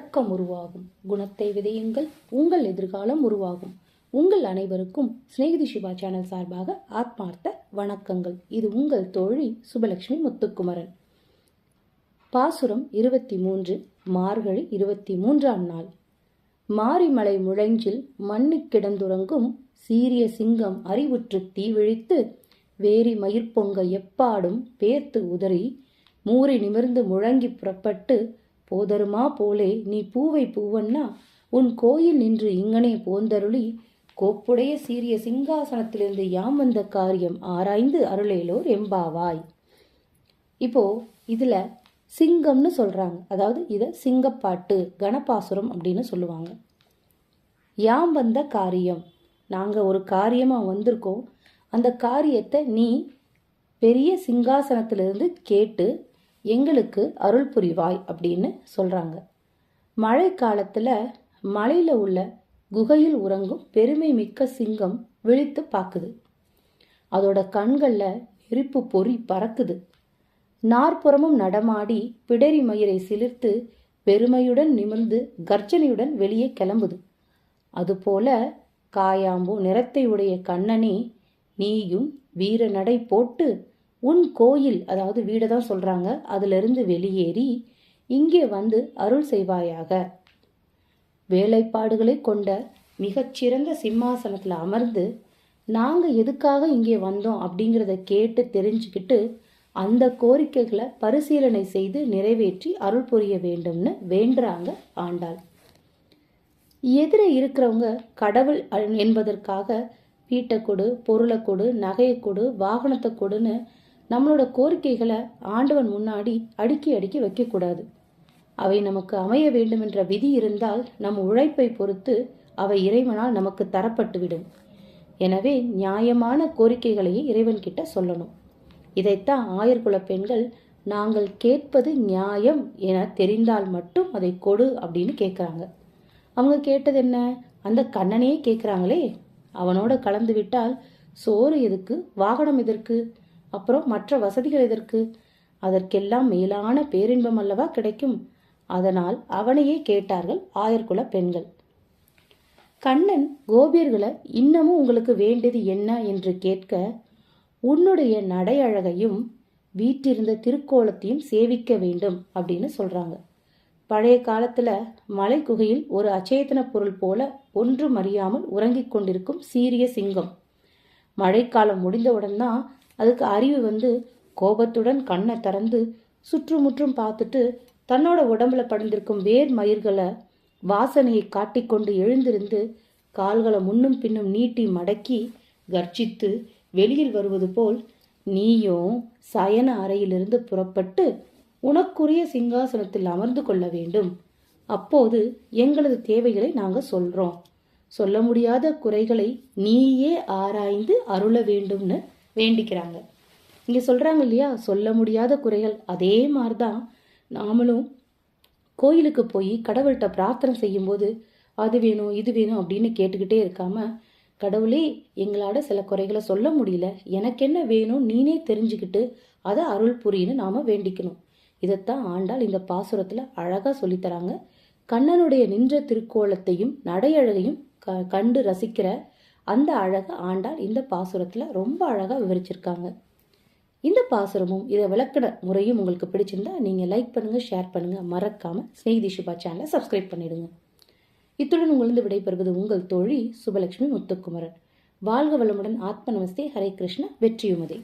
ஒழுக்கம் உருவாகும். குணத்தை விதையுங்கள், உங்கள் எதிர்காலம் உருவாகும். உங்கள் அனைவருக்கும் ஸ்நேகிதி சிவா சேனல் சார்பாக ஆத்மார்த்த வணக்கங்கள். இது உங்கள் தோழி சுபலட்சுமி முத்துக்குமரன். பாசுரம் 23, மார்கழி 23ஆம் நாள். மாரிமலை முழஞ்சில் மண்ணிக் கிடந்துறங்கும் சீரிய சிங்கம் அறிவுற்று தீவிழித்து வேரி மயிர்பொங்க எப்பாடும் பேர்த்து உதறி மூறி நிமிர்ந்து முழங்கி புறப்பட்டு போதருமா போலே நீ பூவை பூவன்னா உன் கோயில் நின்று இங்கனே போந்தருளி கோப்புடைய சீரிய சிங்காசனத்திலிருந்து யாம் வந்த காரியம் ஆராய்ந்து அருளேலோர் எம்பாவாய். இப்போ இதுல சிங்கம்னு சொல்றாங்க, அதாவது இதை சிங்கப்பாட்டு கணபாசுரம் அப்படின்னு சொல்லுவாங்க. யாம் வந்த காரியம், நாங்க ஒரு காரியமா வந்திருக்கோம், அந்த காரியத்தை நீ பெரிய சிங்காசனத்திலிருந்து கேட்டு எங்களுக்கு அருள் புரிவாய் அப்படின்னு சொல்றாங்க. மழை காலத்துல மலையில உள்ள குகையில் உறங்கும் பெருமை மிக்க சிங்கம் விழித்து பார்க்குது. அதோட கண்கள்ல நெருப்பு பொறி பறக்குது. நாற்புறமும் நடமாடி பிடரி மயிரை சிலிர்த்து பெருமையுடன் நிமிர்ந்து கர்ஜனையுடன் வெளியே கிளம்புது. அதுபோல காயாம்பூ நிறத்தை உடைய கண்ணனே, நீயும் வீர நடை போட்டு உன் கோயில், அதாவது வீடை தான் சொல்றாங்க, அதுல இருந்து வெளியேறி இங்கே வந்து அருள் செய்வாயாக. வேலைப்பாடுகளை கொண்ட மிகச்சிறந்த சிம்மாசனத்துல அமர்ந்து நாங்க எதுக்காக இங்கே வந்தோம் அப்படிங்கிறத கேட்டு தெரிஞ்சுக்கிட்டு அந்த கோரிக்கைகளை பரிசீலனை செய்து நிறைவேற்றி அருள் புரிய வேண்டும்னு வேண்டுறாங்க ஆண்டாள். எதிர இருக்கிறவங்க கடவுள் என்பதற்காக வீட்டை கொடு, பொருளை கொடு, நகையை கொடு, வாகனத்தை கொடுன்னு நம்மளோட கோரிக்கைகளை ஆண்டவன் முன்னாடி அடுக்கி அடுக்கி வைக்கக்கூடாது. அவை நமக்கு அமைய வேண்டும் என்ற விதி இருந்தால் நம் உழைப்பை பொறுத்து அவை இறைவனால் நமக்கு தரப்பட்டுவிடும். எனவே நியாயமான கோரிக்கைகளையே இறைவன்கிட்ட சொல்லணும். இதைத்தான் ஆயர்குல பெண்கள் நாங்கள் கேட்பது நியாயம் என தெரிந்தால் மட்டும் அதை கொடு அப்படின்னு கேட்குறாங்க. அவங்க கேட்டது என்ன? அந்த கண்ணனையே கேட்குறாங்களே, அவனோட கலந்து விட்டால் சோறு எதுக்கு, வாகனம் எதற்கு, அப்புறம் மற்ற வசதிகள் எதற்கு? அதற்கெல்லாம் மேலான பேரின்பம் அல்லவா கிடைக்கும். அதனால் அவனையே கேட்டார்கள் ஆயர்குல பெண்கள். கண்ணன் கோபியர்களை இன்னமும் உங்களுக்கு வேண்டியது என்ன என்று கேட்க, உன்னுடைய நடை அழகையும் வீட்டிருந்த திருக்கோலத்தையும் சேவிக்க வேண்டும் அப்படின்னு சொல்றாங்க. பழைய காலத்துல மலை குகையில் ஒரு அச்சேதன பொருள் போல ஒன்றும் அறியாமல் உறங்கிக் கொண்டிருக்கும் சீரிய சிங்கம். மழைக்காலம் முடிந்தவுடன் தான் அதுக்கு அறிவு வந்து கோபத்துடன் கண்ணை திறந்து சுற்றுமுற்றும் பார்த்துட்டு தன்னோட உடம்புல படிந்திருக்கும் வேர் மயிர்களை வாசனையை காட்டிக்கொண்டு எழுந்திருந்து கால்களை முன்னும் பின்னும் நீட்டி மடக்கி கர்ஜித்து வெளியில் வருவது போல் நீயும் சயன அறையிலிருந்து புறப்பட்டு உனக்குரிய சிங்காசனத்தில் அமர்ந்து கொள்ள வேண்டும். அப்போது எங்களது தேவைகளை நாங்க சொல்றோம். சொல்ல முடியாத குறைகளை நீயே ஆராய்ந்து அருள வேண்டும்னு வேண்டிக்கிறாங்க. இங்க சொல்றாங்க இல்லையா, சொல்ல முடியாத குறைகள். அதே மாதிரிதான் நாமளும் கோயிலுக்கு போய் கடவுள்கிட்ட பிரார்த்தனை செய்யும்போது அது வேணும் இது வேணும் அப்படின்னு கேட்டுக்கிட்டே இருக்காம, கடவுளே எங்களால சில குறைகளை சொல்ல முடியல, எனக்கு என்ன வேணும் நீனே தெரிஞ்சுக்கிட்டு அதை அருள் புரியுன்னு நாம வேண்டிக்கணும். இதைத்தான் ஆண்டாள் இந்த பாசுரத்துல அழகா சொல்லித்தராங்க. கண்ணனுடைய நின்ற திருக்கோலத்தையும் நடையழகையும் கண்டு ரசிக்கிற அந்த அழகை ஆண்டாள் இந்த பாசுரத்துல ரொம்ப அழகா விவரிச்சிருக்காங்க. இந்த பாசுரமும் இதை விளக்கின முறையும் உங்களுக்கு பிடிச்சிருந்தா நீங்க லைக் பண்ணுங்க, ஷேர் பண்ணுங்க, மறக்காம ஸ்நேகிதி சிவா சேனலை சப்ஸ்கிரைப் பண்ணிடுங்க. இத்துடன் உங்களிருந்து விடைபெறுவது உங்கள் தோழி சுபலட்சுமி முத்துக்குமரன். வாழ்க வளமுடன். ஆத்ம நமஸ்தே. ஹரே கிருஷ்ண. வெற்றியுமதே.